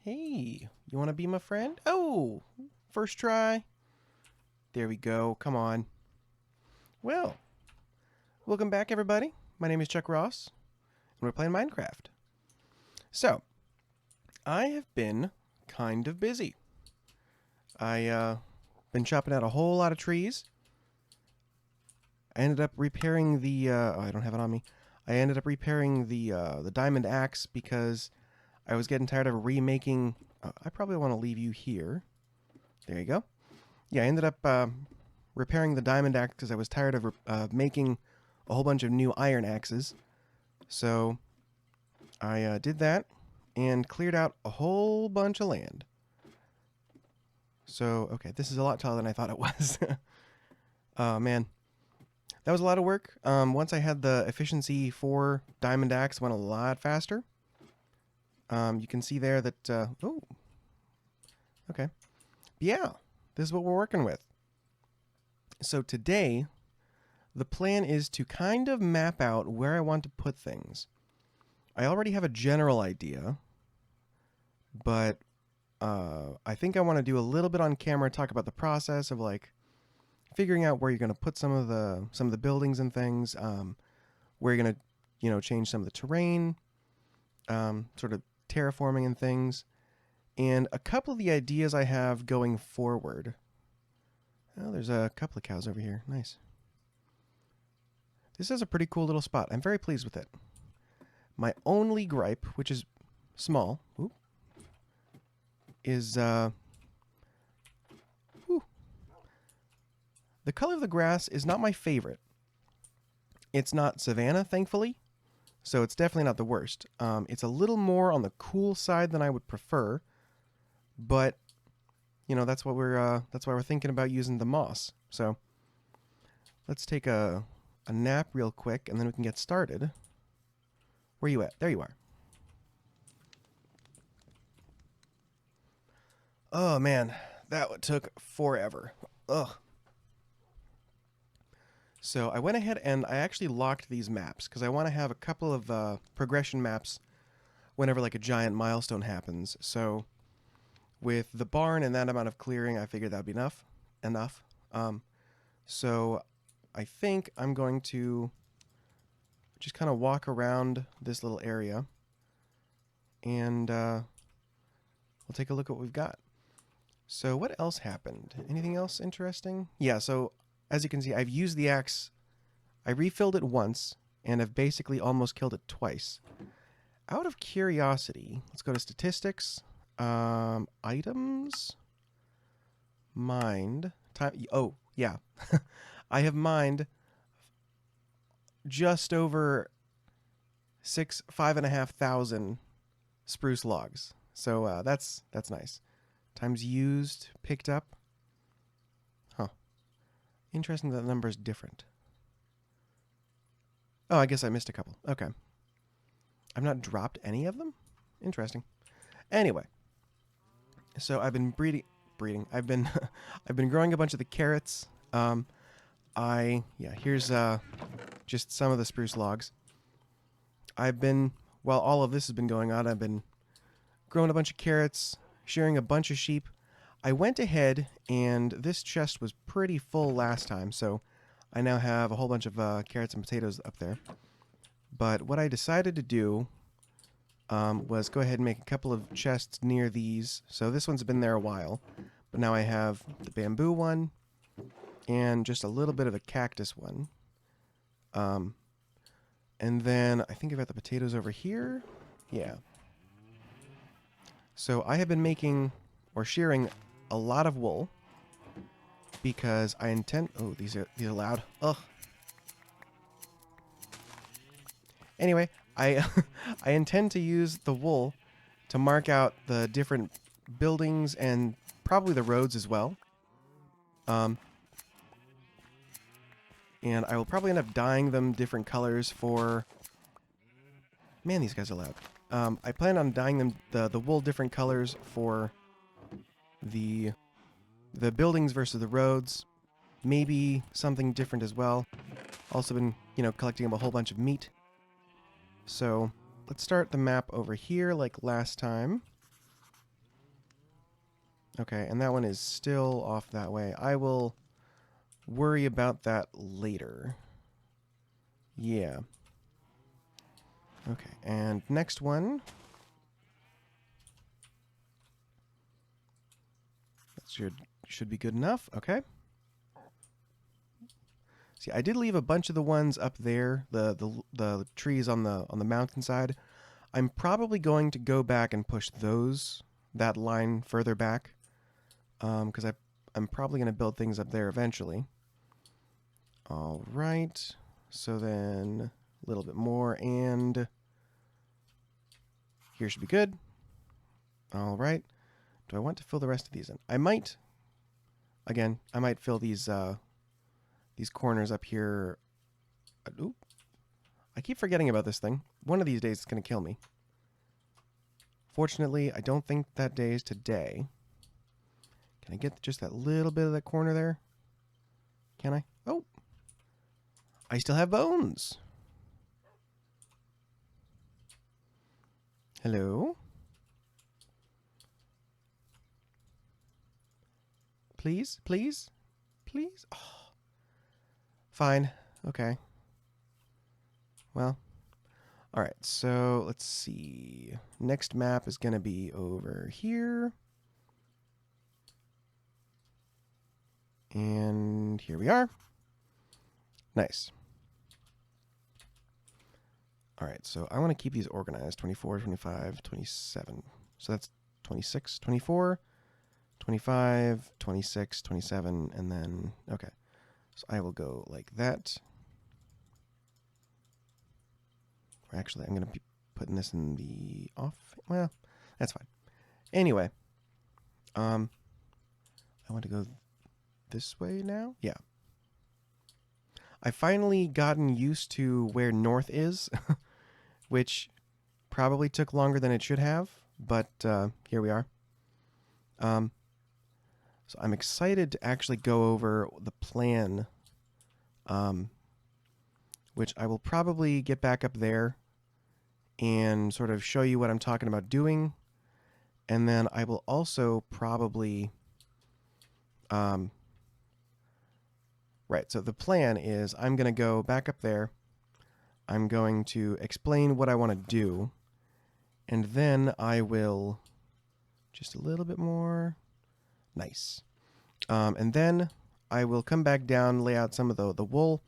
Hey, you want to be my friend? Oh, first try. There we go. Come on. Well, welcome back, everybody. My name is Chuck Ross, and we're playing Minecraft. So, I have been kind of busy. I been chopping out a whole lot of trees. I ended up repairing the. Oh, I don't have it on me. I ended up repairing the diamond axe because I was getting tired of remaking. I probably want to leave you here. There you go. Yeah, I ended up repairing the diamond axe because I was tired of making a whole bunch of new iron axes. So I did that and cleared out a whole bunch of land. So, okay, this is a lot taller than I thought it was. Oh, man. That was a lot of work. Once I had the efficiency for diamond axe, it went a lot faster. You can see there that, oh, okay. Yeah, this is what we're working with. So today, the plan is to kind of map out where I want to put things. I already have a general idea, but I think I want to do a little bit on camera, talk about the process of like figuring out where you're going to put some of the buildings and things, where you're going to change some of the terrain, sort of terraforming and things, and a couple of the ideas I have going forward. Oh, there's a couple of cows over here. Nice. This is a pretty cool little spot. I'm very pleased with it. My only gripe, which is small, is the color of the grass is not my favorite. It's not savanna, thankfully, so it's definitely not the worst. It's a little more on the cool side than I would prefer, but that's what that's why we're thinking about using the moss. So let's take a nap real quick, and then we can get started. Where you at? There you are. Oh man, that took forever. Ugh. So I went ahead and I actually locked these maps because I want to have a couple of progression maps whenever like a giant milestone happens. So with the barn and that amount of clearing, I figured that would be enough. So I think I'm going to just kind of walk around this little area, and we'll take a look at what we've got. So what else happened? Anything else interesting? Yeah, so as you can see, I've used the axe. I refilled it once, and I've basically almost killed it twice. Out of curiosity, let's go to statistics. Items. Mined. Time. Oh, yeah. I have mined just over 5,500 spruce logs. So that's nice. Times used, picked up. Huh. Interesting that the number is different. Oh, I guess I missed a couple. Okay. I've not dropped any of them? Interesting. Anyway. So I've been breeding. I've been I've been growing a bunch of the carrots. Here's just some of the spruce logs. While all of this has been going on, I've been growing a bunch of carrots, shearing a bunch of sheep. I went ahead, and this chest was pretty full last time, so I now have a whole bunch of carrots and potatoes up there. But what I decided to do was go ahead and make a couple of chests near these. So this one's been there a while, but now I have the bamboo one and just a little bit of a cactus one. And then I think I've got the potatoes over here. Yeah. So I have been making or shearing a lot of wool because I intend. Oh, these are loud. Ugh. Anyway, I I intend to use the wool to mark out the different buildings and probably the roads as well. And I will probably end up dyeing them different colors for. Man, these guys are loud. I plan on dyeing them the wool different colors for the buildings versus the roads. Maybe something different as well. Also been collecting up a whole bunch of meat. So let's start the map over here like last time. Okay, and that one is still off that way. I will worry about that later. Yeah. Okay, and next one. That should be good enough. Okay. See, I did leave a bunch of the ones up there, the trees on the mountainside. I'm probably going to go back and push that line further back, because I'm probably going to build things up there eventually. All right. So then a little bit more, and here should be good. All right. Do I want to fill the rest of these in? I might. Again, I might fill these corners up here. Oop. I keep forgetting about this thing. One of these days it's going to kill me. Fortunately, I don't think that day is today. Can I get just that little bit of that corner there? Can I? Oh. I still have bones. Hello? Please? Please? Please? Oh. Fine. Okay. Well. Alright, so let's see. Next map is going to be over here. And here we are. Nice. Alright, so I want to keep these organized. 24, 25, 27. So that's 26, 24, 25, 26, 27, and then, okay. So I will go like that. Or actually, I'm going to be putting this in the off. Well, that's fine. Anyway, I want to go this way now. Yeah. I've finally gotten used to where north is, which probably took longer than it should have, but here we are. So I'm excited to actually go over the plan, which I will probably get back up there and sort of show you what I'm talking about doing. And then I will also probably... right, so the plan is I'm going to go back up there. I'm going to explain what I want to do. And then I will... just a little bit more. Nice. And then I will come back down, lay out some of the wool.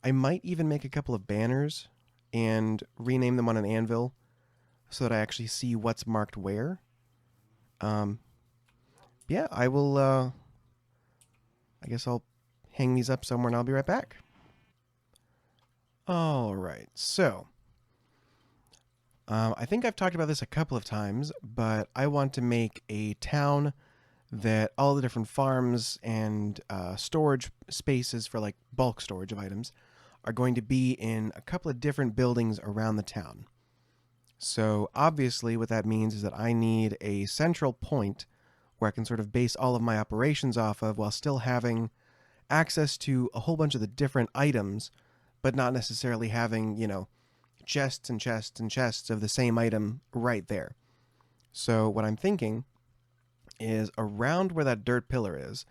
I might even make a couple of banners and rename them on an anvil so that I actually see what's marked where. Yeah, I will... I guess I'll hang these up somewhere and I'll be right back. All right, so... I think I've talked about this a couple of times, but I want to make a town that all the different farms and storage spaces for like bulk storage of items are going to be in a couple of different buildings around the town. So obviously what that means is that I need a central point where I can sort of base all of my operations off of while still having access to a whole bunch of the different items, but not necessarily having, you know, chests and chests and chests of the same item right there. So what I'm thinking is around where that dirt pillar is,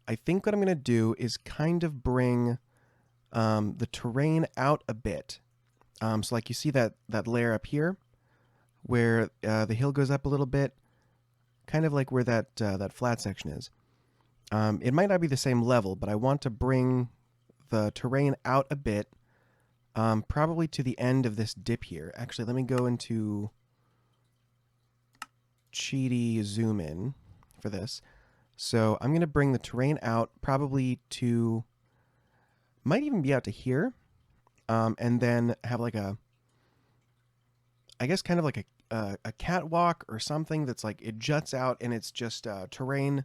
I think what I'm going to do is kind of bring the terrain out a bit. So like you see that layer up here where the hill goes up a little bit, kind of like where that flat section is. It might not be the same level, but I want to bring the terrain out a bit, probably to the end of this dip here. Actually, let me go into Cheaty zoom in for this. So I'm going to bring the terrain out probably to, might even be out to here, and then have like a, I guess kind of like a catwalk or something that's like, it juts out and it's just terrain,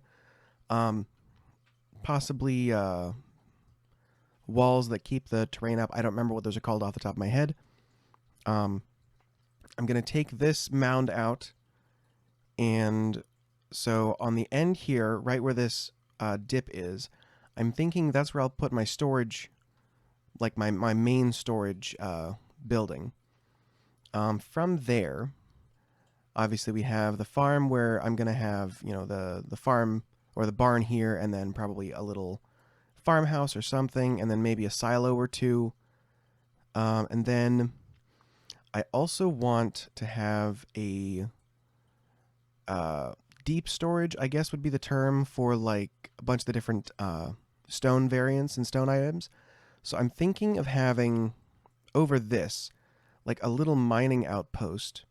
possibly walls that keep the terrain up. I don't remember what those are called off the top of my head. I'm going to take this mound out, and so on the end here, right where this dip is, I'm thinking that's where I'll put my storage, like my main storage building. From there, Obviously, we have the farm where I'm going to have, you know, the farm or the barn here, and then probably a little farmhouse or something, and then maybe a silo or two. And then I also want to have a deep storage, I guess would be the term for like a bunch of the different stone variants and stone items. So I'm thinking of having over this like a little mining outpost.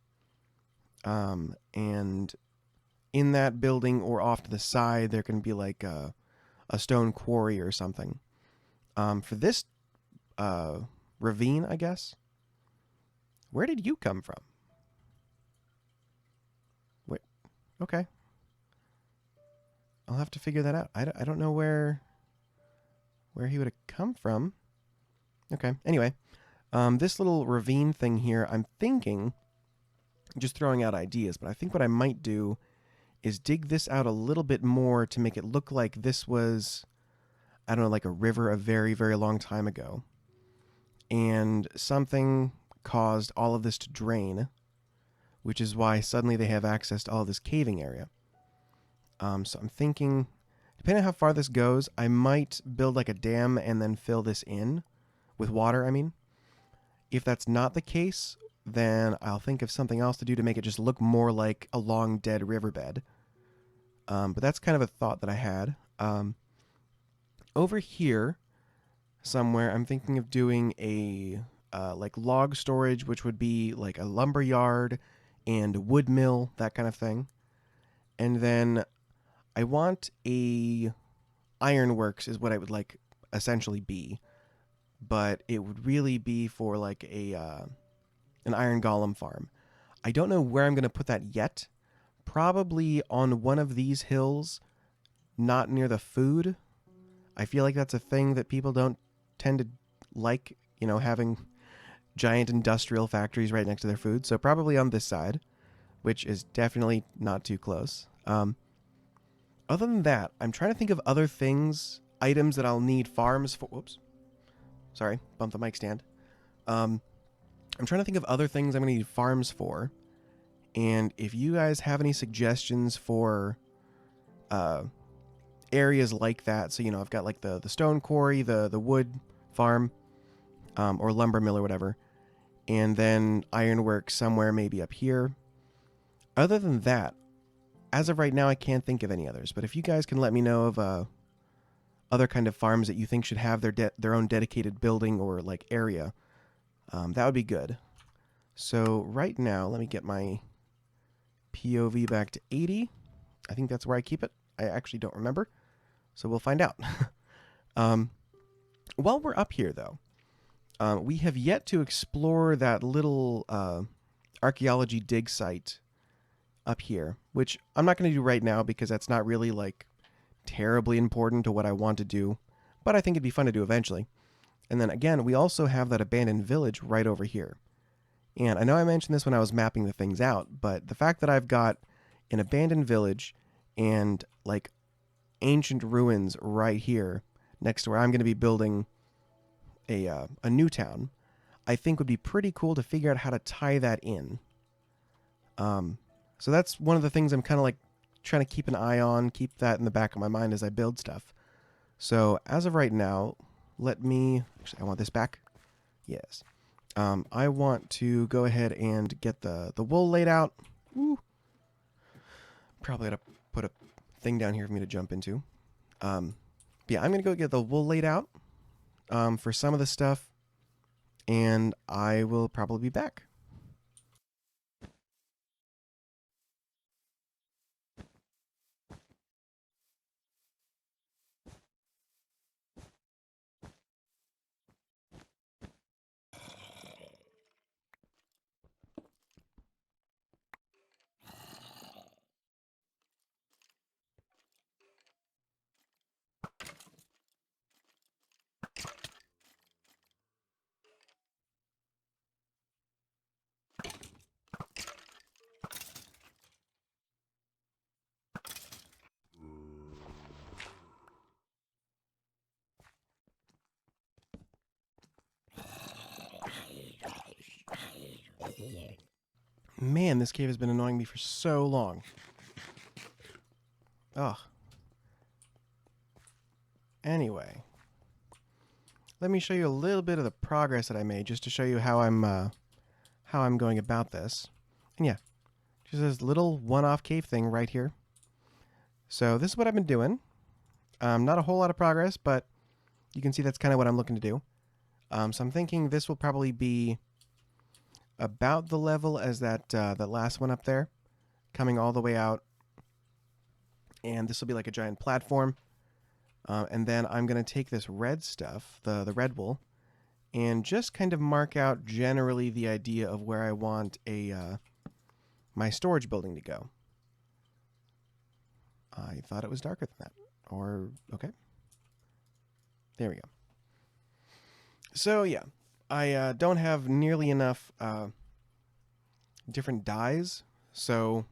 And in that building or off to the side, there can be like a stone quarry or something. For this ravine, I guess. Where did you come from? Wait, okay. I'll have to figure that out. I don't know where he would have come from. Okay. Anyway, this little ravine thing here, I'm thinking, just throwing out ideas, but I think what I might do is dig this out a little bit more to make it look like this was, I don't know, like a river a very, very long time ago. And something caused all of this to drain, which is why suddenly they have access to all this caving area. So I'm thinking, depending on how far this goes, I might build like a dam and then fill this in with water, I mean. If that's not the case, then I'll think of something else to do to make it just look more like a long dead riverbed. But that's kind of a thought that I had. Over here, somewhere, I'm thinking of doing a like log storage, which would be like a lumber yard and wood mill, that kind of thing. And then I want a ironworks is what I would like essentially be, but it would really be for like a an iron golem farm. I don't know where I'm going to put that yet. Probably on one of these hills, not near the food. I feel like that's a thing that people don't tend to like, you know, having giant industrial factories right next to their food. So probably on this side, which is definitely not too close. Other than that, I'm trying to think of other things, items that I'll need farms for. Whoops. Sorry, bumped the mic stand. I'm trying to think of other things I'm going to need farms for. And if you guys have any suggestions for areas like that, so, you know, I've got like the stone quarry, the wood farm, or lumber mill or whatever, and then ironworks somewhere maybe up here. Other than that, as of right now, I can't think of any others. But if you guys can let me know of other kind of farms that you think should have their own dedicated building or like area, that would be good. So right now, let me get my POV back to 80. I think that's where I keep it. I actually don't remember. So we'll find out. While we're up here, though, we have yet to explore that little archaeology dig site up here, which I'm not going to do right now because that's not really like terribly important to what I want to do, but I think it'd be fun to do eventually. And then again, we also have that abandoned village right over here. And I know I mentioned this when I was mapping the things out, but the fact that I've got an abandoned village and like ancient ruins right here next to where I'm going to be building a new town, I think would be pretty cool to figure out how to tie that in. So that's one of the things I'm kind of like trying to keep an eye on, keep that in the back of my mind as I build stuff. So as of right now, actually, I want this back. Yes. I want to go ahead and get the wool laid out. Woo. Probably got to put a thing down here for me to jump into. Yeah, I'm going to go get the wool laid out for some of the stuff, and I will probably be back. Man, this cave has been annoying me for so long. Ugh. Anyway, let me show you a little bit of the progress that I made, just to show you how I'm going about this. And yeah, just this little one-off cave thing right here. So this is what I've been doing. Not a whole lot of progress, but you can see that's kind of what I'm looking to do. So I'm thinking this will probably be about the level as that last one up there, coming all the way out. And this will be like a giant platform. And then I'm going to take this red stuff, the red wool, and just kind of mark out generally the idea of where I want my storage building to go. I thought it was darker than that. Or, okay. There we go. So, yeah. I don't have nearly enough different dyes, so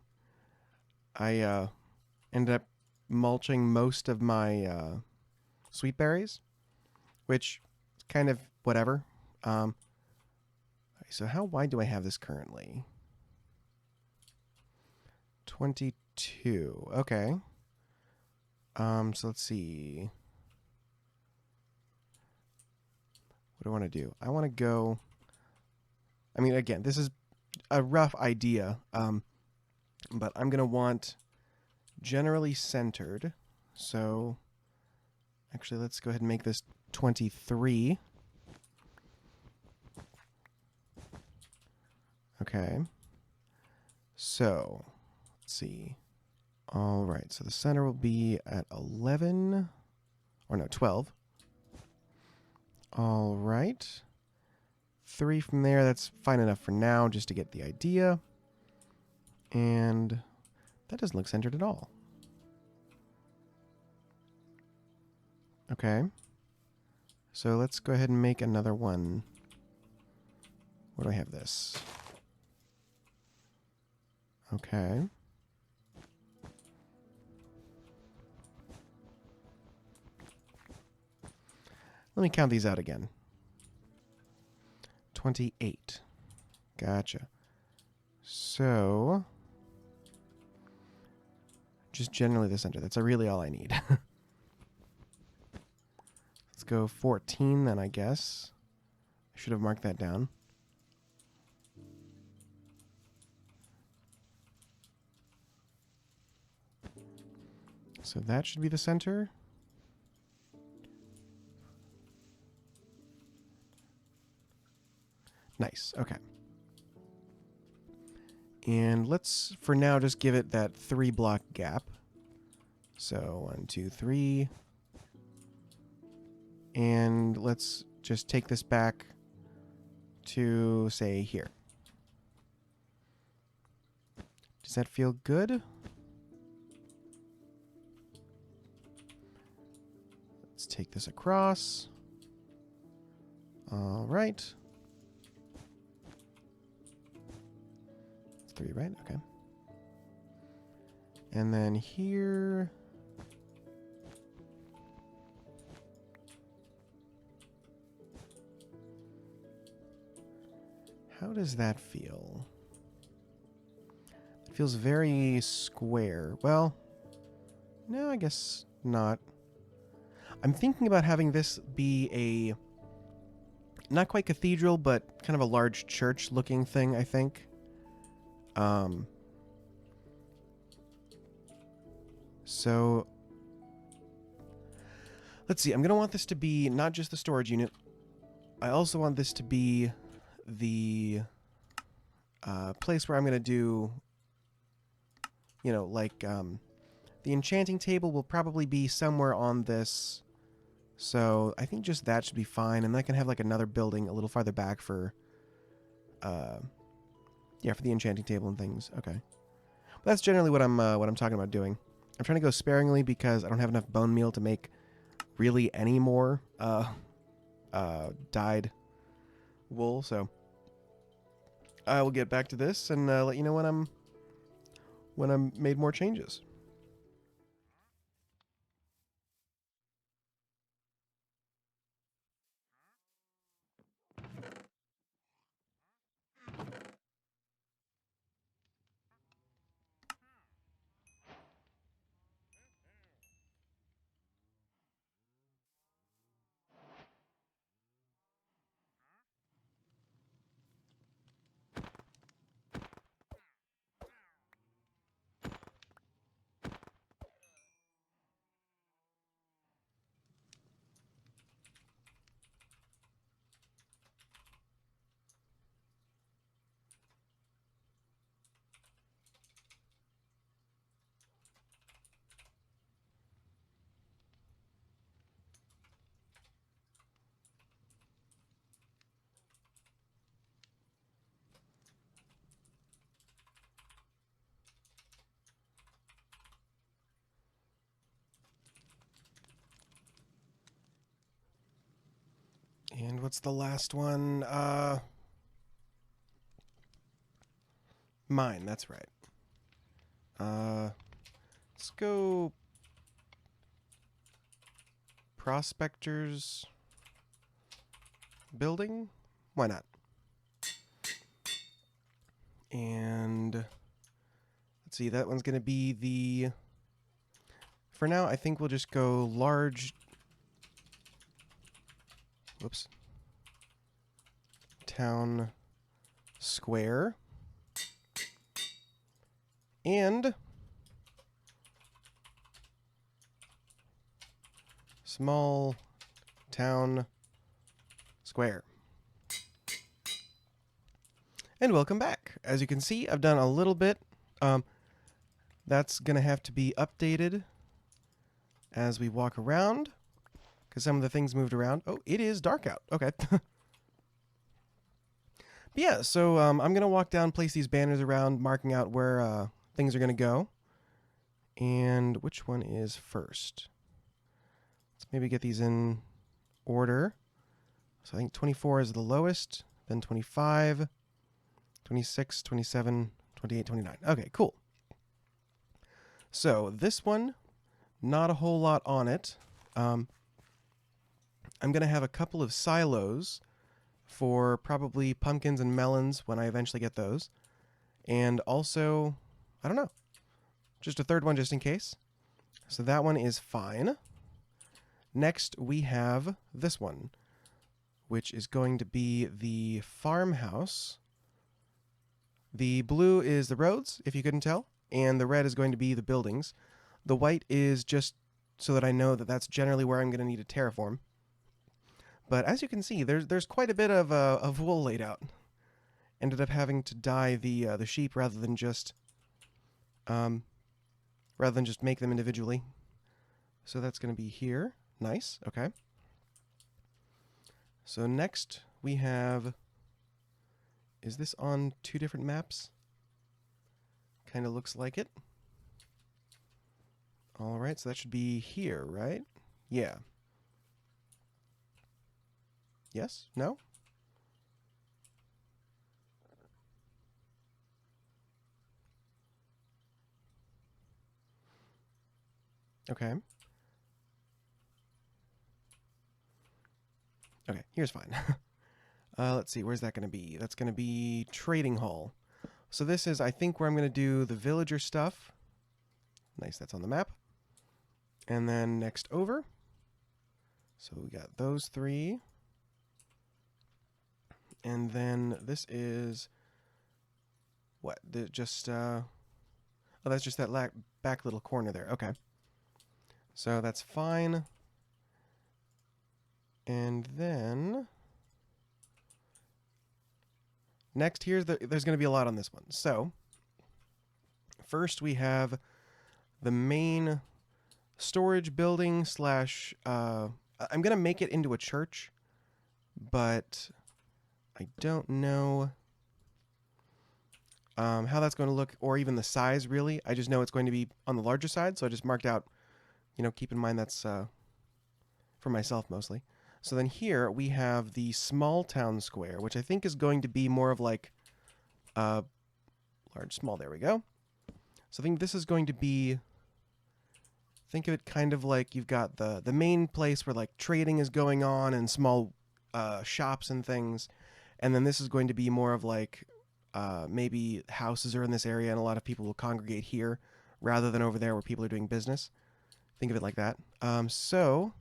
I ended up mulching most of my sweet berries, which is kind of whatever. So how wide do I have this currently? 22. Okay. So let's see. What do I want to do? I want to go... I mean, again, this is a rough idea, but I'm going to want generally centered. So actually, let's go ahead and make this 23. Okay. So, let's see. All right, so the center will be at 11, or no, 12. All right. 3 from there, that's fine enough for now, just to get the idea. And that doesn't look centered at all. Okay. So let's go ahead and make another one. Where do I have this? Okay. Let me count these out again. 28. Gotcha. So, just generally the center. That's really all I need. Let's go 14 then, I guess. I should have marked that down. So that should be the center. Nice. Okay. And let's, for now, just give it that 3-block gap. So 1, 2, 3. And let's just take this back to, say, here. Does that feel good? Let's take this across. All right. 3, right? Okay. And then here... How does that feel? It feels very square. Well, no, I guess not. I'm thinking about having this be a... not quite cathedral, but kind of a large church-looking thing, I think. So, let's see. I'm going to want this to be not just the storage unit. I also want this to be the place where I'm going to do, you know, like, the enchanting table will probably be somewhere on this. So, I think just that should be fine. And then I can have, like, another building a little farther back for, yeah, for the enchanting table and things. Okay. But that's generally what I'm talking about doing. I'm trying to go sparingly because I don't have enough bone meal to make really any more dyed wool. So I will get back to this and let you know when I'm made more changes. And what's the last one? Mine, that's right. Let's go Prospectors Building. Why not? And let's see, that one's going to be the... For now, I think we'll just go large... Whoops. Town Square. And... Small Town Square. And welcome back. As you can see, I've done a little bit. That's going to have to be updated as we walk around, because some of the things moved around. Oh, it is dark out. Okay. But yeah, so I'm going to walk down, place these banners around, marking out where things are going to go. And which one is first? Let's maybe get these in order. So I think 24 is the lowest, then 25, 26, 27, 28, 29. Okay, cool. So this one, not a whole lot on it. I'm going to have a couple of silos for probably pumpkins and melons when I eventually get those. And also, I don't know, just a third one just in case. So that one is fine. Next, we have this one, which is going to be the farmhouse. The blue is the roads, if you couldn't tell, and the red is going to be the buildings. The white is just so that I know that that's generally where I'm going to need a terraform. But as you can see, there's quite a bit of wool laid out. Ended up having to dye the sheep rather than just make them individually. So that's going to be here. Nice. Okay. So next we have... Is this on two different maps? Kind of looks like it. All right, so that should be here, right? Yeah. Yes? No? Okay. Okay, here's fine. Let's see, where's that going to be? That's going to be Trading Hall. So this is, I think, where I'm going to do the villager stuff. Nice, that's on the map. And then next over. So we got those three. And then this is... What? Oh, that's just that back little corner there. Okay. So that's fine. And then... Next, there's going to be a lot on this one. So, first we have the main storage building slash... I'm going to make it into a church, but I don't know how that's going to look, or even the size, really. I just know it's going to be on the larger side, so I just marked out, keep in mind that's for myself mostly. So then here we have the small town square, which I think is going to be more of like large, small. There we go. So I think this is going to be, think of it kind of like you've got the main place where like trading is going on and small shops and things. And then this is going to be more of like maybe houses are in this area and a lot of people will congregate here rather than over there where people are doing business. Think of it like that. So...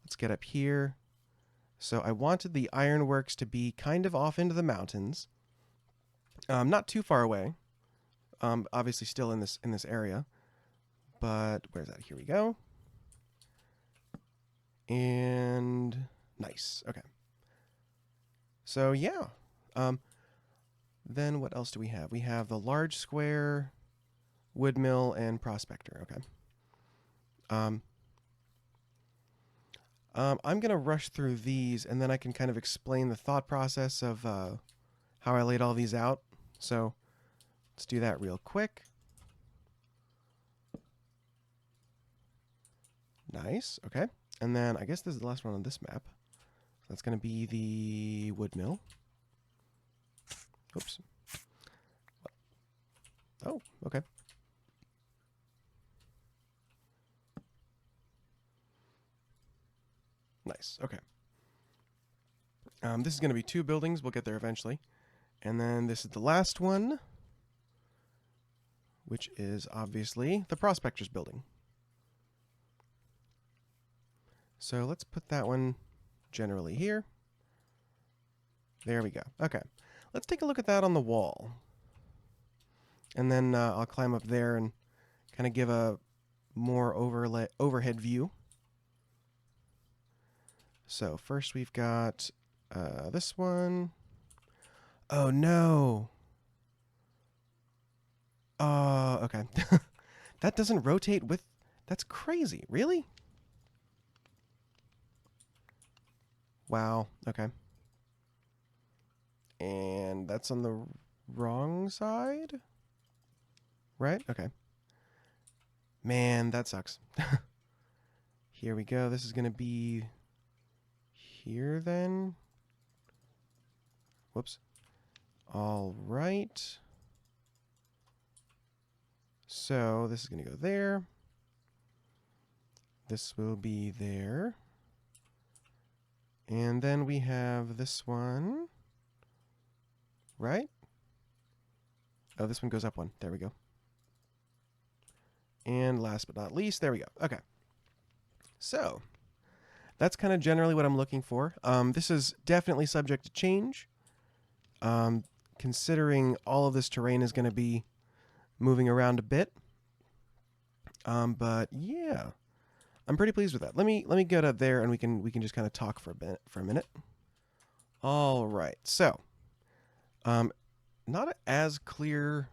Let's get up here. So I wanted the ironworks to be kind of off into the mountains. Not too far away. Obviously still in this area. But where's that? Here we go. And nice. Okay. So yeah. Then what else do we have? We have the large square, wood mill, and prospector. Okay. I'm going to rush through these, and then I can kind of explain the thought process of how I laid all these out. So let's do that real quick. Nice. Okay. And then I guess this is the last one on this map. That's going to be the wood mill. Oops. Oh, okay. Nice. Okay. This is going to be 2 buildings. We'll get there eventually. And then this is the last one, which is obviously the Prospectors building. So let's put that one generally here. There we go. Okay. Let's take a look at that on the wall. And then I'll climb up there and kind of give a more overhead view. So first we've got this one. Oh no. Okay. That doesn't rotate with... That's crazy. Really? Wow. Okay. And that's on the wrong side? Right? Okay. Man, that sucks. Here we go. This is going to be here then. Whoops. All right. So this is going to go there. This will be there. And then we have this one. Right? Oh, this one goes up one. There we go. And last but not least, there we go. Okay. So that's kind of generally what I'm looking for. This is definitely subject to change. Considering all of this terrain is going to be moving around a bit. But yeah, I'm pretty pleased with that. Let me get up there and we can just kind of talk for a minute. All right. So, not as clear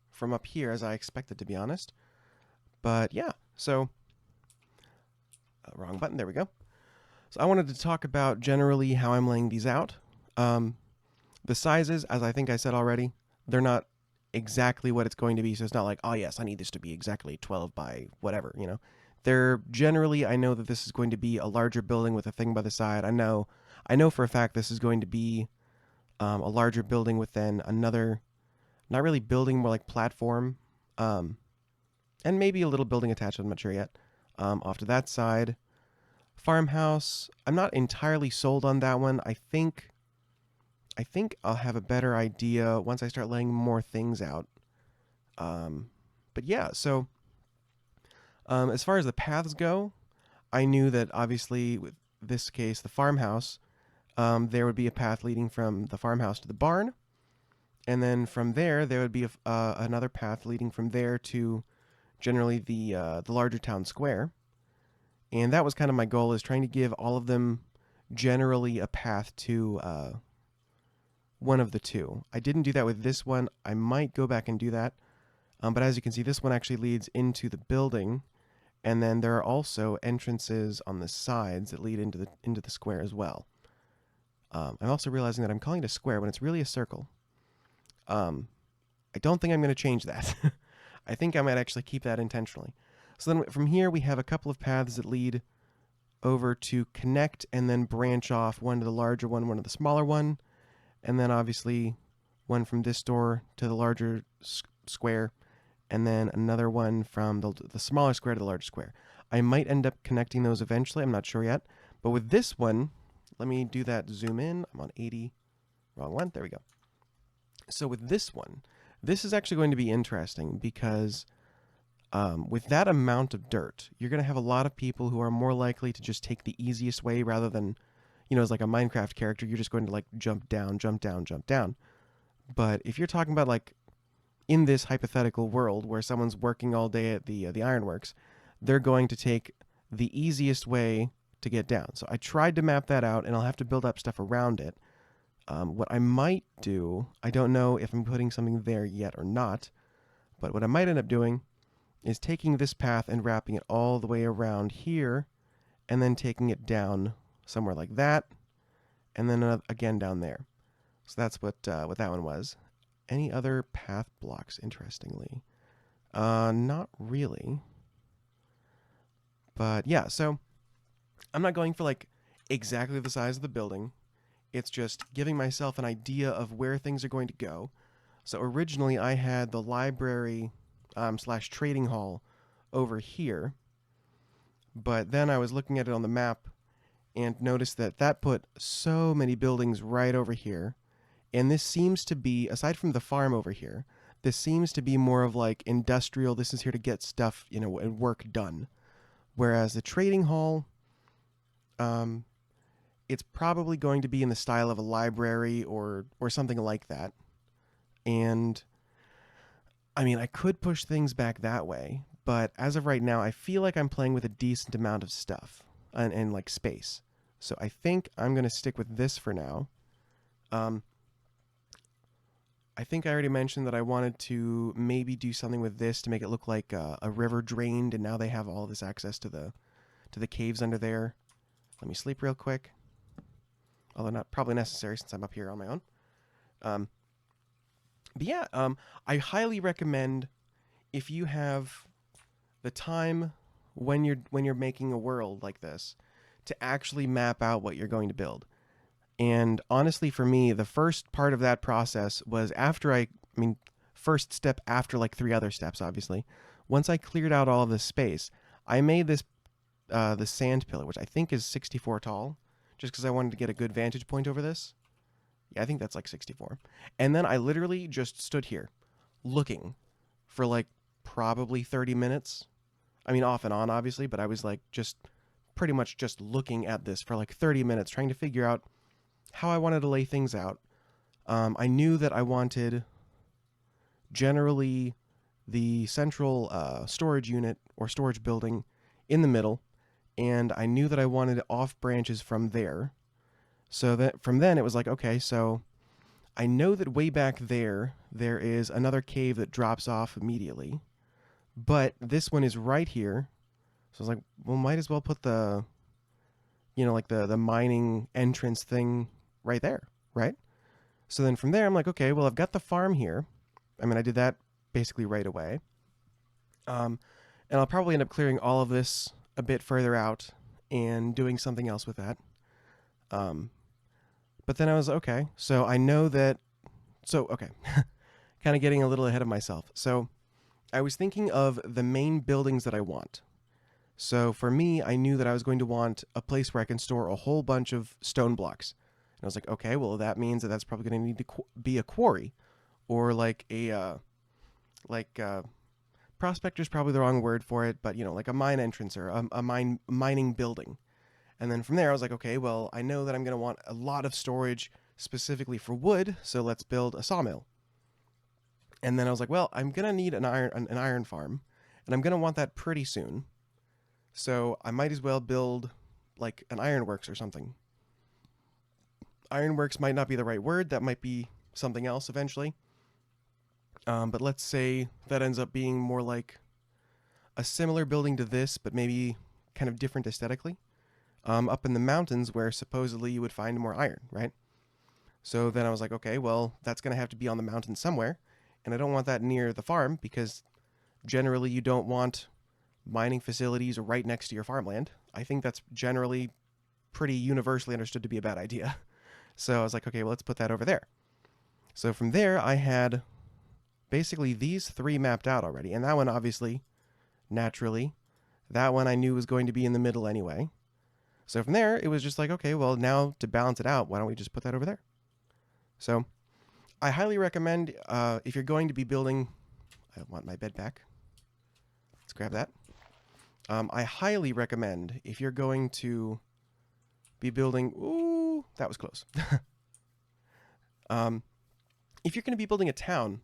from up here as I expected, to be honest. But yeah, so wrong button. There we go. So I wanted to talk about generally how I'm laying these out. The sizes, as I think I said already, they're not exactly what it's going to be. So it's not like, oh yes, I need this to be exactly 12 by whatever, you know. They're generally, I know that this is going to be a larger building with a thing by the side. I know for a fact this is going to be a larger building with then another, not really building, more like platform, and maybe a little building attached. I'm not sure yet. Off to that side, farmhouse. I'm not entirely sold on that one. I think I'll have a better idea once I start laying more things out. But yeah, so as far as the paths go, I knew that obviously with this case, the farmhouse, there would be a path leading from the farmhouse to the barn. And then from there would be another path leading from there to generally the larger town square. And that was kind of my goal, is trying to give all of them generally a path to one of the two. I didn't do that with this one. I might go back and do that. But as you can see, this one actually leads into the building. And then there are also entrances on the sides that lead into the square as well. I'm also realizing that I'm calling it a square when it's really a circle. I don't think I'm going to change that. I think I might actually keep that intentionally. So then from here we have a couple of paths that lead over to connect and then branch off, one to the larger one to the smaller one. And then obviously one from this door to the larger square, and then another one from the smaller square to the larger square. I might end up connecting those eventually. I'm not sure yet. But with this one, let me do that zoom in. I'm on 80. Wrong one. There we go. So with this one, this is actually going to be interesting because with that amount of dirt, you're going to have a lot of people who are more likely to just take the easiest way rather than, you know, as like a Minecraft character, you're just going to like jump down, jump down, jump down. But if you're talking about like in this hypothetical world where someone's working all day at the ironworks, they're going to take the easiest way to get down. So I tried to map that out, and I'll have to build up stuff around it. What I might do, I don't know if I'm putting something there yet or not, but what I might end up doing is taking this path and wrapping it all the way around here, and then taking it down somewhere like that, and then again down there. So that's what that one was. Any other path blocks, interestingly? Not really. But yeah, so I'm not going for like exactly the size of the building. It's just giving myself an idea of where things are going to go. So originally I had the library slash trading hall over here, but then I was looking at it on the map and noticed that that put so many buildings right over here. And this seems to be, aside from the farm over here, this seems to be more of like industrial. This is here to get stuff, and work done. Whereas the trading hall, it's probably going to be in the style of a library or something like that. And I mean, I could push things back that way, but as of right now, I feel like I'm playing with a decent amount of stuff and like space. So I think I'm going to stick with this for now. I think I already mentioned that I wanted to maybe do something with this to make it look like a river drained, and now they have all this access to the caves under there. Let me sleep real quick, although not probably necessary since I'm up here on my own. But yeah, I highly recommend, if you have the time when you're making a world like this, to actually map out what you're going to build. And honestly, for me, the first part of that process was first step after like 3 other steps, obviously. Once I cleared out all of this space, I made this the sand pillar, which I think is 64 tall, just because I wanted to get a good vantage point over this. Yeah, I think that's like 64. And then I literally just stood here looking for like probably 30 minutes. I mean, off and on, obviously, but I was like just pretty much just looking at this for like 30 minutes, trying to figure out how I wanted to lay things out. I knew that I wanted generally the central storage unit or storage building in the middle, and I knew that I wanted off branches from there. So that from then it was like, okay, so I know that way back there is another cave that drops off immediately, but this one is right here. So I was like, well, might as well put the the mining entrance thing right there, right? So then from there, I'm like, okay, well, I've got the farm here. I mean, I did that basically right away. And I'll probably end up clearing all of this a bit further out and doing something else with that. But then I was, okay, so I know that, okay, kind of getting a little ahead of myself. So I was thinking of the main buildings that I want. So for me, I knew that I was going to want a place where I can store a whole bunch of stone blocks. And I was like, okay, well, that means that that's probably going to need to be a quarry, or like prospector's probably the wrong word for it, but like a mine entrance or a mining building. And then from there, I was like, okay, well, I know that I'm going to want a lot of storage specifically for wood, so let's build a sawmill. And then I was like, well, I'm going to need an iron farm, and I'm going to want that pretty soon. So I might as well build like an ironworks or something. Ironworks might not be the right word. That might be something else eventually. But let's say that ends up being more like a similar building to this, but maybe kind of different aesthetically. Up in the mountains where supposedly you would find more iron, right? So then I was like, okay, well, that's going to have to be on the mountain somewhere. And I don't want that near the farm because generally you don't want mining facilities right next to your farmland. I think that's generally pretty universally understood to be a bad idea. So I was like, okay, well, let's put that over there. So from there, I had basically these 3 mapped out already. And that one, obviously, naturally, that one I knew was going to be in the middle anyway. So from there, it was just like, okay, well, now to balance it out, why don't we just put that over there? So I highly recommend, if you're going to be building, I want my bed back. Let's grab that. I highly recommend, if you're going to be building, ooh, that was close. If you're going to be building a town,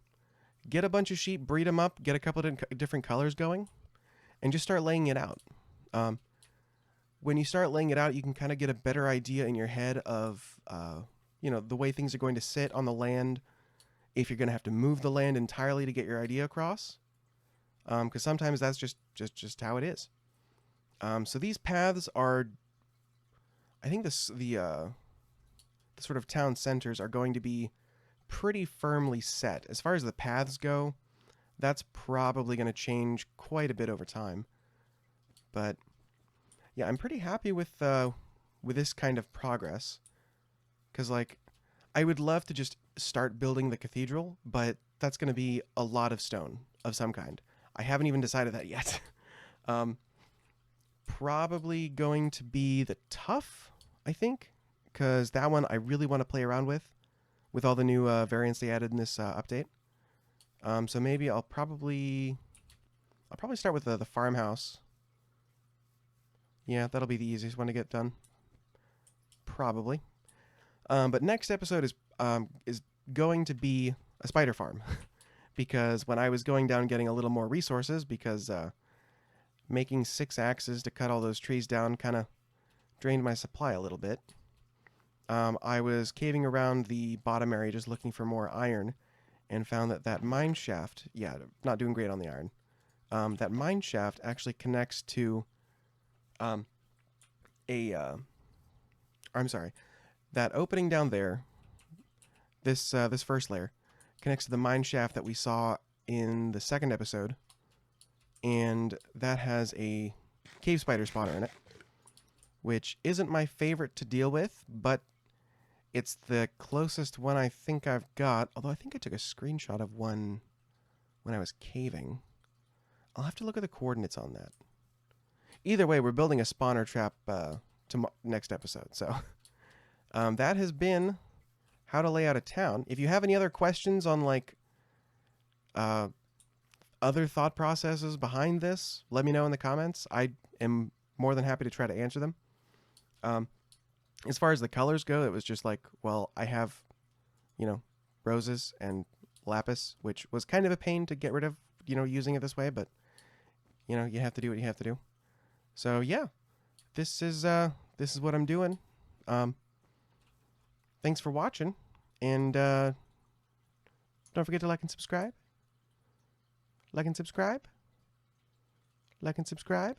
get a bunch of sheep, breed them up, get a couple of different colors going, and just start laying it out. When you start laying it out, you can kind of get a better idea in your head of, the way things are going to sit on the land, if you're going to have to move the land entirely to get your idea across. Because sometimes that's just how it is. So these paths are, I think the sort of town centers are going to be pretty firmly set. As far as the paths go, that's probably going to change quite a bit over time. But yeah, I'm pretty happy with with this kind of progress. Because, like, I would love to just start building the cathedral, but that's going to be a lot of stone of some kind. I haven't even decided that yet. Probably going to be the Tough, I think, because that one I really want to play around with all the new variants they added in this update. So maybe I'll probably start with the farmhouse. Yeah, that'll be the easiest one to get done. Probably. But next episode is going to be a spider farm. Because when I was going down getting a little more resources, because making 6 axes to cut all those trees down kind of drained my supply a little bit. I was caving around the bottom area just looking for more iron and found that mine shaft, yeah, not doing great on the iron. That mine shaft actually connects to I'm sorry, that opening down there, this first layer, connects to the mine shaft that we saw in the second episode, and that has a cave spider spawner in it, which isn't my favorite to deal with, but it's the closest one I think I've got, although I think I took a screenshot of one when I was caving. I'll have to look at the coordinates on that. Either way, we're building a spawner trap next episode, so that has been how to lay out a town. If you have any other questions on, like, other thought processes behind this, let me know in the comments. I am more than happy to try to answer them. As far as the colors go, it was just like, well, I have, roses and lapis, which was kind of a pain to get rid of, using it this way, but, you have to do what you have to do. So, yeah, this is what I'm doing. Thanks for watching, and don't forget to like and subscribe. Like and subscribe. Like and subscribe.